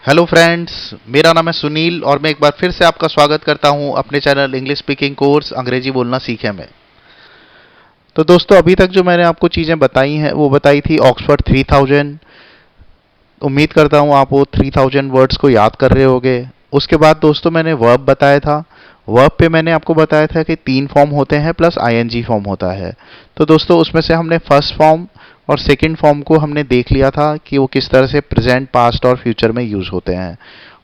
Hello friends, मेरा नाम है सुनील और मैं एक बार फिर से आपका स्वागत करता हूं अपने चैनल इंग्लिश स्पीकिंग कोर्स अंग्रेजी बोलना सीखे में। तो दोस्तों, अभी तक जो मैंने आपको चीज़ें बताई हैं वो बताई थी ऑक्सफोर्ड 3000। उम्मीद करता हूं आप वो 3000 वर्ड्स को याद कर रहे होंगे। उसके बाद दोस्तों मैंने वर्ब बताया था। वर्ब पे मैंने आपको बताया था कि 3 फॉर्म होते हैं प्लस आईएनजी फॉर्म होता है। तो दोस्तों उसमें से हमने फर्स्ट फॉर्म और सेकंड फॉर्म को हमने देख लिया था कि वो किस तरह से प्रेजेंट, पास्ट और फ्यूचर में यूज़ होते हैं।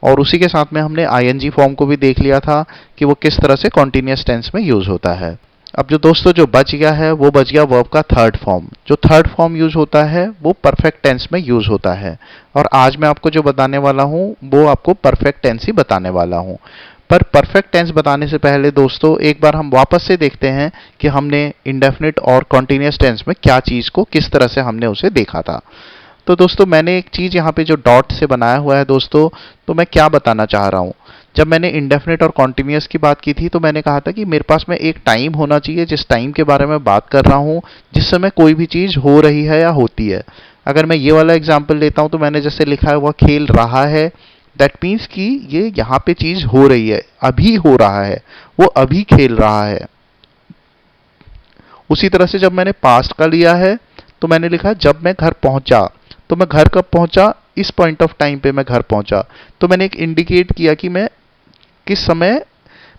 और उसी के साथ में हमने आईएनजी फॉर्म को भी देख लिया था कि वो किस तरह से कॉन्टिन्यूस टेंस में यूज़ होता है। अब जो दोस्तों जो बच गया है वो बच गया वर्ब का थर्ड फॉर्म। जो थर्ड फॉर्म यूज़ होता है वो परफेक्ट टेंस में यूज़ होता है। और आज मैं आपको जो बताने वाला हूँ वो आपको परफेक्ट टेंस ही बताने वाला हूँ। पर परफेक्ट टेंस बताने से पहले दोस्तों एक बार हम वापस से देखते हैं कि हमने इंडेफिनिट और कॉन्टिन्यूस टेंस में क्या चीज़ को किस तरह से हमने उसे देखा था। तो दोस्तों मैंने एक चीज़ यहाँ पे जो डॉट से बनाया हुआ है दोस्तों, तो मैं क्या बताना चाह रहा हूँ। जब मैंने इंडेफिनिट और कॉन्टिन्यूस की बात की थी तो मैंने कहा था कि मेरे पास में एक टाइम होना चाहिए जिस टाइम के बारे में बात कर रहा हूँ, जिस समय कोई भी चीज़ हो रही है या होती है। अगर मैं ये वाला एग्जाम्पल लेता हूँ तो मैंने जैसे लिखा है वह खेल रहा है, दैट मीन्स कि ये यहाँ पे चीज़ हो रही है, अभी हो रहा है, वो अभी खेल रहा है। उसी तरह से जब मैंने पास्ट का लिया है तो मैंने लिखा जब मैं घर पहुंचा। तो मैं घर कब पहुंचा, इस पॉइंट ऑफ टाइम पे मैं घर पहुंचा। तो मैंने एक इंडिकेट किया कि मैं किस समय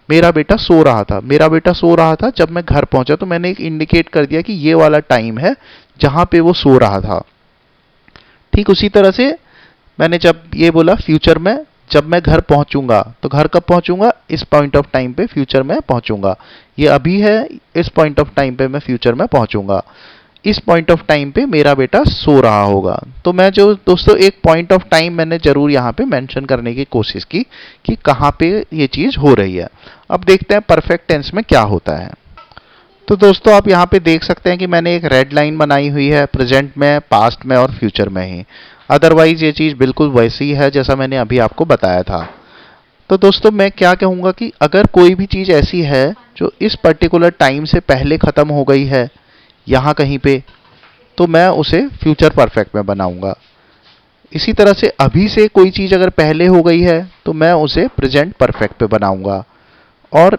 मेरा बेटा सो रहा था। मेरा बेटा सो रहा था जब मैं घर पहुंचा, तो मैंने एक इंडिकेट कर दिया कि ये वाला टाइम है जहां पे वो सो रहा था। ठीक उसी तरह से मैंने जब ये बोला फ्यूचर में, जब मैं घर पहुंचूंगा, तो घर कब पहुंचूंगा, इस पॉइंट ऑफ टाइम पे फ्यूचर में पहुंचूंगा। ये अभी है, इस पॉइंट ऑफ टाइम पे मैं फ्यूचर में पहुंचूंगा। इस पॉइंट ऑफ टाइम पे मेरा बेटा सो रहा होगा। तो मैं जो दोस्तों एक पॉइंट ऑफ टाइम मैंने जरूर यहाँ पे मेंशन करने की कोशिश की कि कहाँ पे ये चीज़ हो रही है। अब देखते हैं परफेक्ट टेंस में क्या होता है। तो दोस्तों आप यहाँ पे देख सकते हैं कि मैंने एक रेड लाइन बनाई हुई है प्रेजेंट में, पास्ट में और फ्यूचर में ही। अदरवाइज ये चीज़ बिल्कुल वैसी ही है जैसा मैंने अभी आपको बताया था। तो दोस्तों मैं क्या कहूँगा कि अगर कोई भी चीज़ ऐसी है जो इस पर्टिकुलर टाइम से पहले ख़त्म हो गई है यहाँ कहीं पे, तो मैं उसे फ्यूचर परफेक्ट में बनाऊंगा। इसी तरह से अभी से कोई चीज़ अगर पहले हो गई है तो मैं उसे प्रेजेंट परफेक्ट पे बनाऊंगा। और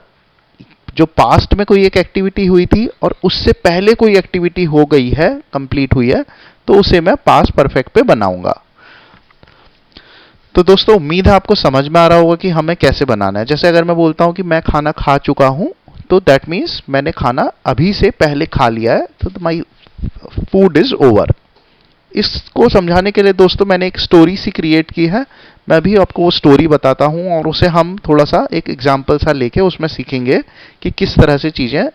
जो पास्ट में कोई एक एक्टिविटी हुई थी और उससे पहले कोई एक्टिविटी हो गई है, कंप्लीट हुई है, तो उसे मैं पास्ट परफेक्ट पे बनाऊंगा। तो दोस्तों उम्मीद है आपको समझ में आ रहा होगा कि हमें कैसे बनाना है। जैसे अगर मैं बोलता हूं कि मैं खाना खा चुका हूं, तो दैट मीन्स मैंने खाना अभी से पहले खा लिया है, तो माई फूड इज ओवर। इसको समझाने के लिए दोस्तों मैंने एक स्टोरी सी क्रिएट की है। मैं भी आपको वो स्टोरी बताता हूँ और उसे हम थोड़ा सा एक एग्जाम्पल सा लेके उसमें सीखेंगे कि किस तरह से चीज़ें,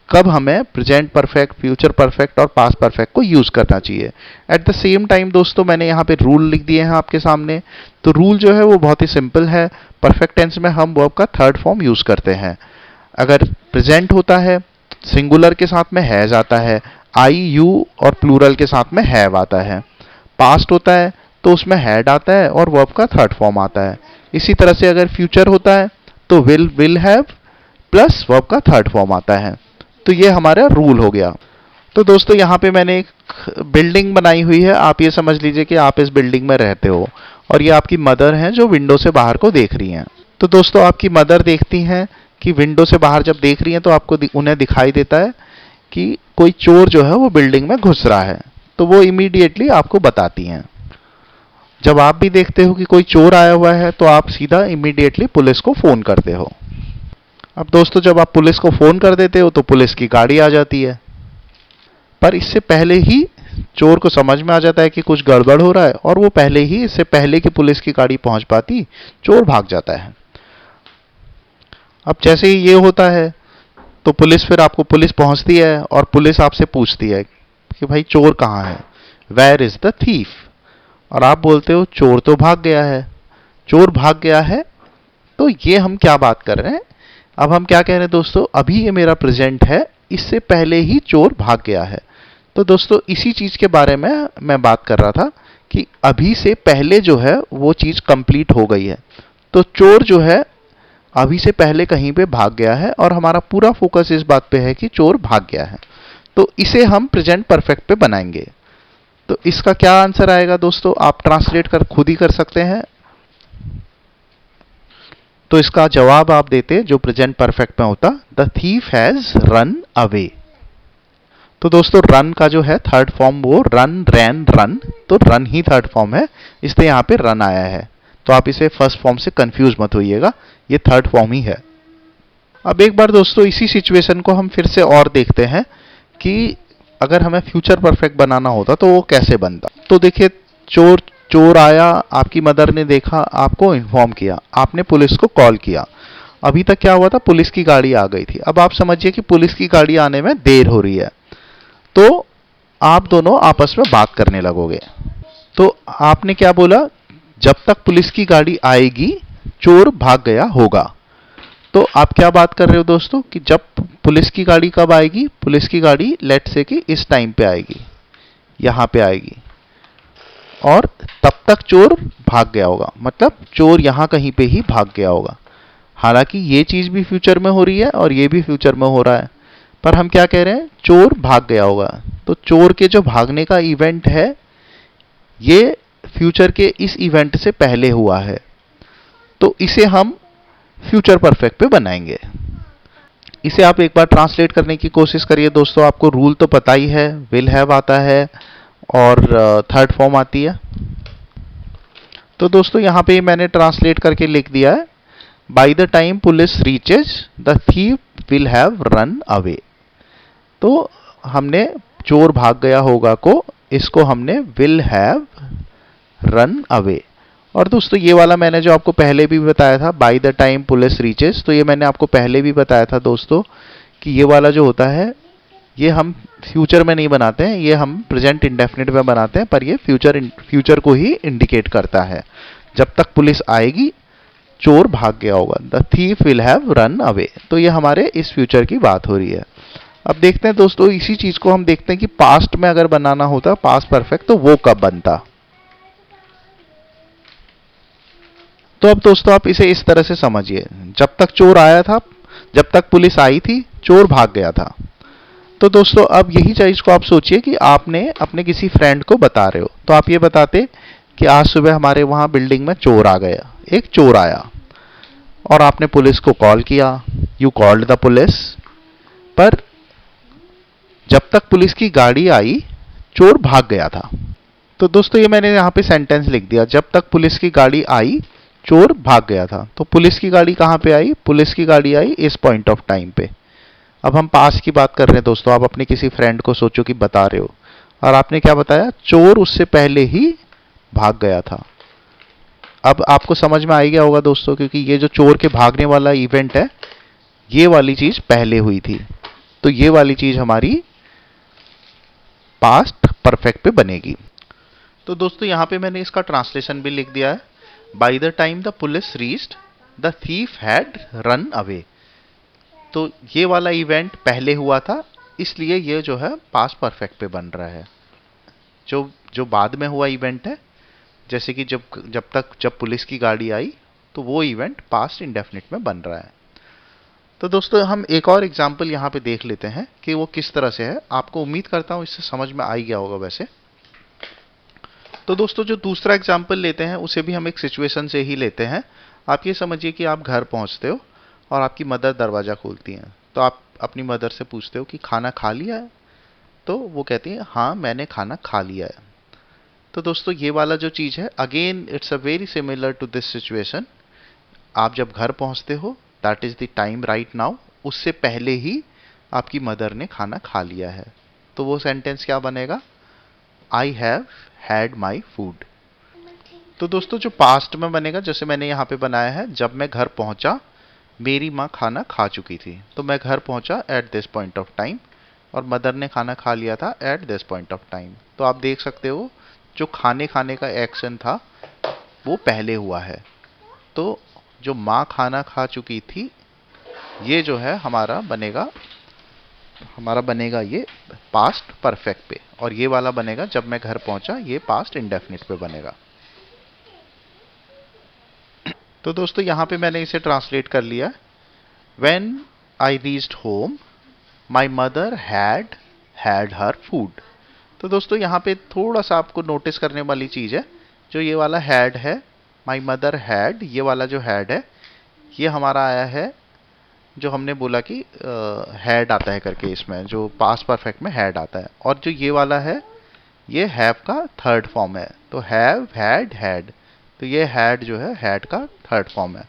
कब हमें प्रेजेंट परफेक्ट, फ्यूचर परफेक्ट और पास्ट परफेक्ट को यूज़ करना चाहिए। एट द सेम टाइम दोस्तों मैंने यहाँ पे रूल लिख दिए हैं आपके सामने। तो रूल जो है वो बहुत ही सिंपल है। परफेक्ट टेंस में हम वर्ब का थर्ड फॉर्म यूज़ करते हैं। अगर प्रेजेंट होता है, सिंगुलर के साथ में हैज आता है, आई यू और प्लूरल के साथ में हैव आता है। पास्ट होता है तो उसमें हैड आता है और वर्ब का थर्ड फॉर्म आता है। इसी तरह से अगर फ्यूचर होता है तो विल हैव प्लस वर्ब का थर्ड फॉर्म आता है। तो ये हमारा रूल हो गया। तो दोस्तों यहाँ पे मैंने एक बिल्डिंग बनाई हुई है। आप ये समझ लीजिए कि आप इस बिल्डिंग में रहते हो और ये आपकी मदर हैं जो विंडो से बाहर को देख रही हैं। तो दोस्तों आपकी मदर देखती हैं कि विंडो से बाहर जब देख रही हैं तो आपको उन्हें दिखाई देता है कि कोई चोर जो है वो बिल्डिंग में घुस रहा है। तो वो इमीडिएटली आपको बताती हैं। जब आप भी देखते हो कि कोई चोर आया हुआ है तो आप सीधा इमीडिएटली पुलिस को फ़ोन करते हो। अब दोस्तों जब आप पुलिस को फ़ोन कर देते हो तो पुलिस की गाड़ी आ जाती है। पर इससे पहले ही चोर को समझ में आ जाता है कि कुछ गड़बड़ हो रहा है और वो पहले ही, इससे पहले कि पुलिस की गाड़ी पहुंच पाती, चोर भाग जाता है। अब जैसे ही ये होता है तो पुलिस पहुंचती है और पुलिस आपसे पूछती है कि भाई चोर कहाँ है, वेयर इज द थीफ। और आप बोलते हो चोर तो भाग गया है। चोर भाग गया है, तो ये हम क्या बात कर रहे हैं। अब हम क्या कह रहे हैं दोस्तों, अभी ये मेरा प्रेजेंट है, इससे पहले ही चोर भाग गया है। तो दोस्तों इसी चीज के बारे में मैं बात कर रहा था कि अभी से पहले जो है वो चीज कंप्लीट हो गई है। तो चोर जो है अभी से पहले कहीं पे भाग गया है और हमारा पूरा फोकस इस बात पे है कि चोर भाग गया है। तो इसे हम प्रेजेंट परफेक्ट पे बनाएंगे। तो इसका क्या आंसर आएगा दोस्तों, आप ट्रांसलेट कर खुद ही कर सकते हैं। तो इसका जवाब आप देते जो प्रेजेंट परफेक्ट में होता, the thief has run away. तो दोस्तों रन का जो है थर्ड फॉर्म वो रन रैन रन, तो रन ही थर्ड फॉर्म है, इसलिए यहां पे रन आया है। तो आप इसे फर्स्ट फॉर्म से कंफ्यूज मत होइएगा, ये थर्ड फॉर्म ही है। अब एक बार दोस्तों इसी सिचुएशन को हम फिर से और देखते हैं कि अगर हमें फ्यूचर परफेक्ट बनाना होता तो वो कैसे बनता। तो देखिए, चोर चोर आया, आपकी मदर ने देखा, आपको इन्फॉर्म किया, आपने पुलिस को कॉल किया। अभी तक क्या हुआ था, पुलिस की गाड़ी आ गई थी। अब आप समझिए कि पुलिस की गाड़ी आने में देर हो रही है, तो आप दोनों आपस में बात करने लगोगे। तो आपने क्या बोला, जब तक पुलिस की गाड़ी आएगी चोर भाग गया होगा। तो आप क्या बात कर रहे हो दोस्तों कि जब पुलिस की गाड़ी कब आएगी, पुलिस की गाड़ी लेट से कि इस टाइम पे आएगी, यहां पे आएगी, और तब तक चोर भाग गया होगा, मतलब चोर यहां कहीं पे ही भाग गया होगा। हालांकि ये चीज भी फ्यूचर में हो रही है और ये भी फ्यूचर में हो रहा है, पर हम क्या कह रहे हैं, चोर भाग गया होगा। तो चोर के जो भागने का इवेंट है ये फ्यूचर के इस इवेंट से पहले हुआ है, तो इसे हम फ्यूचर परफेक्ट पे बनाएंगे। इसे आप एक बार ट्रांसलेट करने की कोशिश करिए दोस्तों। आपको रूल तो पता ही है, विल हैव आता है और थर्ड फॉर्म आती है। तो दोस्तों यहां पे मैंने ट्रांसलेट करके लिख दिया है, by the time police reaches the thief will have run away. तो हमने चोर भाग गया होगा को, इसको हमने विल हैव रन अवे। और दोस्तों ये वाला मैंने जो आपको पहले भी बताया था, by the time police reaches, तो ये मैंने आपको पहले भी बताया था दोस्तों कि ये वाला जो होता है ये हम फ्यूचर में नहीं बनाते हैं, ये हम प्रेजेंट इंडेफिनिट में बनाते हैं, पर ये फ्यूचर को ही इंडिकेट करता है। जब तक पुलिस आएगी चोर भाग गया होगा, the thief will have run away. तो ये हमारे इस फ्यूचर की बात हो रही है। अब देखते हैं दोस्तों, इसी चीज को हम देखते हैं कि पास्ट में अगर बनाना होता पास्ट परफेक्ट, तो वो कब बनता। तो अब दोस्तों आप इसे इस तरह से समझिए, जब तक चोर आया था, जब तक पुलिस आई थी, चोर भाग गया था। तो दोस्तों अब यही चीज को आप सोचिए कि आपने अपने किसी फ्रेंड को बता रहे हो, तो आप ये बताते कि आज सुबह हमारे वहां बिल्डिंग में चोर आ गया, एक चोर आया, और आपने पुलिस को कॉल किया, यू कॉल्ड द पुलिस। पर जब तक पुलिस की गाड़ी आई चोर भाग गया था। तो दोस्तों ये मैंने यहां पे सेंटेंस लिख दिया, जब तक पुलिस की गाड़ी आई चोर भाग गया था। तो पुलिस की गाड़ी कहां पे आई, पुलिस की गाड़ी आई इस पॉइंट ऑफ टाइम पे। अब हम पास की बात कर रहे हैं दोस्तों, आप अपने किसी फ्रेंड को सोचो कि बता रहे हो, और आपने क्या बताया, चोर उससे पहले ही भाग गया था। अब आपको समझ में आ गया होगा दोस्तों, क्योंकि ये जो चोर के भागने वाला इवेंट है ये वाली चीज पहले हुई थी, तो ये वाली चीज हमारी पास्ट परफेक्ट पे बनेगी। तो दोस्तों यहां पे मैंने इसका ट्रांसलेशन भी लिख दिया है, by the time the police reached the thief had run away. तो ये वाला इवेंट पहले हुआ था, इसलिए ये जो है पास्ट परफेक्ट पे बन रहा है। जो जो बाद में हुआ इवेंट है, जैसे कि जब पुलिस की गाड़ी आई, तो वो इवेंट पास्ट इंडेफिनिट में बन रहा है। तो दोस्तों हम एक और एग्जांपल यहाँ पे देख लेते हैं कि वो किस तरह से है। आपको उम्मीद करता हूँ इससे समझ में आ ही गया होगा वैसे। तो दोस्तों जो दूसरा एग्जांपल लेते हैं उसे भी हम एक सिचुएशन से ही लेते हैं। आप ये समझिए कि आप घर पहुंचते हो और आपकी मदर दरवाजा खोलती हैं, तो आप अपनी मदर से पूछते हो कि खाना खा लिया है, तो वो कहती है हाँ मैंने खाना खा लिया है। तो दोस्तों ये वाला जो चीज है, again it's a very similar to this situation. आप जब घर पहुंचते हो, that is the time right now, उससे पहले ही आपकी मदर ने खाना खा लिया है। तो वो सेंटेंस क्या बनेगा, I have had my food. तो दोस्तों जो पास्ट में बनेगा, जैसे मैंने यहाँ पे बनाया है, जब मैं घर पहुंचा मेरी माँ खाना खा चुकी थी, तो मैं घर पहुंचा at this point of time, और मदर ने खाना खा लिया था at this point of time. तो आप देख सकते हो जो खाने खाने का एक्शन था वो पहले हुआ है, तो जो माँ खाना खा चुकी थी ये जो है हमारा बनेगा ये पास्ट परफेक्ट पे, और ये वाला बनेगा जब मैं घर पहुंचा, ये पास्ट इंडेफिनिट पे बनेगा। तो दोस्तों यहां पे मैंने इसे ट्रांसलेट कर लिया, when I reached home my mother had her food. तो दोस्तों यहां पे थोड़ा सा आपको नोटिस करने वाली चीज है, जो ये वाला हैड है माई मदर हैड, ये वाला जो हैड है ये हमारा आया है, जो हमने बोला कि हैड आता है करके, इसमें जो पास्ट परफेक्ट में हैड आता है। और जो ये वाला है ये हैव का थर्ड फॉर्म है, तो हैव, हैड, हैड, तो ये हैड जो है हैड का थर्ड फॉर्म है,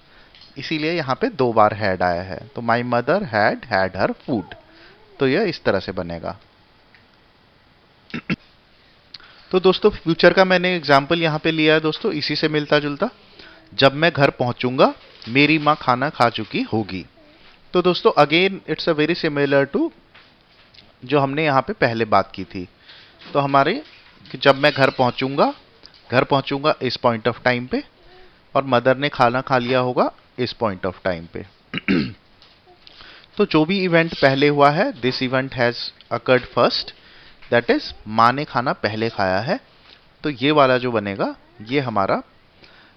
इसीलिए यहाँ पे 2 बार हैड आया है। तो my mother had had her food, तो यह इस तरह से बनेगा। तो दोस्तों फ्यूचर का मैंने एग्जाम्पल यहाँ पे लिया है दोस्तों, इसी से मिलता जुलता, जब मैं घर पहुंचूंगा मेरी माँ खाना खा चुकी होगी। तो दोस्तों again it's a very similar to जो हमने यहाँ पे पहले बात की थी। तो हमारे कि जब मैं घर पहुंचूंगा इस पॉइंट ऑफ टाइम पे, और मदर ने खाना खा लिया होगा इस पॉइंट ऑफ टाइम पे। तो जो भी इवेंट पहले हुआ है, this event has occurred first, that is माँ ने खाना पहले खाया है, तो ये वाला जो बनेगा ये हमारा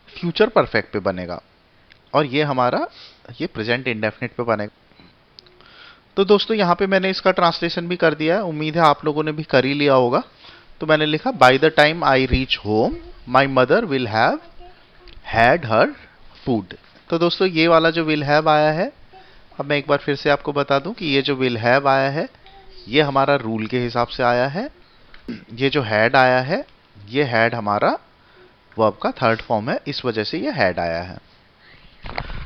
फ्यूचर परफेक्ट पे बनेगा, और ये हमारा ये प्रेजेंट इंडेफिनिट पे बनेगा। तो दोस्तों यहाँ पे मैंने इसका ट्रांसलेशन भी कर दिया है, उम्मीद है आप लोगों ने भी कर ही लिया होगा। तो मैंने लिखा by the time I reach home my mother will have had her food. तो दोस्तों ये वाला जो विल हैव आया है, अब मैं एक बार फिर से आपको बता दूं कि ये जो विल हैव आया है ये हमारा रूल के हिसाब से आया है। ये जो हैड आया है ये हैड हमारा वर्ब का थर्ड फॉर्म है, इस वजह से ये हैड आया है।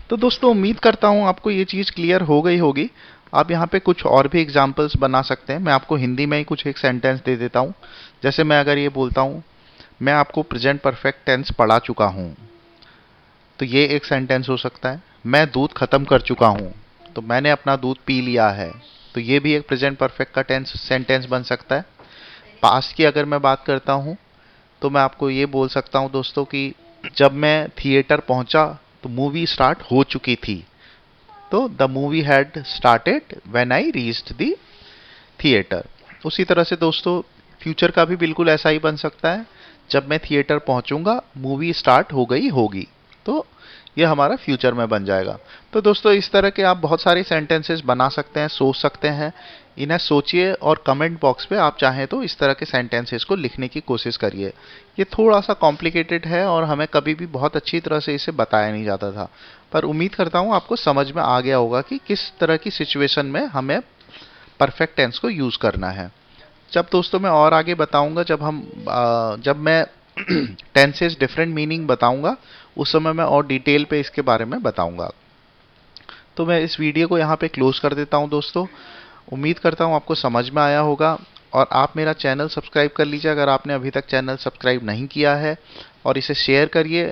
तो दोस्तों उम्मीद करता हूँ आपको ये चीज़ क्लियर हो गई होगी। आप यहाँ पे कुछ और भी एग्जाम्पल्स बना सकते हैं, मैं आपको हिंदी में ही कुछ एक सेंटेंस दे देता हूँ। जैसे मैं अगर ये बोलता हूँ मैं आपको प्रेजेंट परफेक्ट टेंस पढ़ा चुका हूँ, तो ये एक सेंटेंस हो सकता है। मैं दूध खत्म कर चुका हूँ, तो मैंने अपना दूध पी लिया है, तो ये भी एक प्रेजेंट परफेक्ट का टेंस सेंटेंस बन सकता है। पास्ट की अगर मैं बात करता हूँ तो मैं आपको ये बोल सकता हूँ दोस्तों कि जब मैं थिएटर पहुंचा तो मूवी स्टार्ट हो चुकी थी, तो the movie had started when I reached the theatre. उसी तरह से दोस्तों फ्यूचर का भी बिल्कुल ऐसा ही बन सकता है, जब मैं थिएटर पहुंचूंगा मूवी स्टार्ट हो गई होगी, तो ये हमारा फ्यूचर में बन जाएगा। तो दोस्तों इस तरह के आप बहुत सारे सेंटेंसेस बना सकते हैं, सोच सकते हैं, इन्हें सोचिए और कमेंट बॉक्स पे आप चाहें तो इस तरह के सेंटेंसेस को लिखने की कोशिश करिए। ये थोड़ा सा कॉम्प्लिकेटेड है और हमें कभी भी बहुत अच्छी तरह से इसे बताया नहीं जाता था, पर उम्मीद करता हूँ आपको समझ में आ गया होगा कि किस तरह की सिचुएशन में हमें परफेक्ट टेंस को यूज़ करना है। जब दोस्तों मैं और आगे बताऊंगा, जब मैं टेंसेस डिफरेंट मीनिंग बताऊंगा, उस समय मैं और डिटेल पे इसके बारे में बताऊंगा। तो मैं इस वीडियो को यहाँ पे क्लोज कर देता हूँ दोस्तों। उम्मीद करता हूँ आपको समझ में आया होगा, और आप मेरा चैनल सब्सक्राइब कर लीजिए अगर आपने अभी तक चैनल सब्सक्राइब नहीं किया है, और इसे शेयर करिए।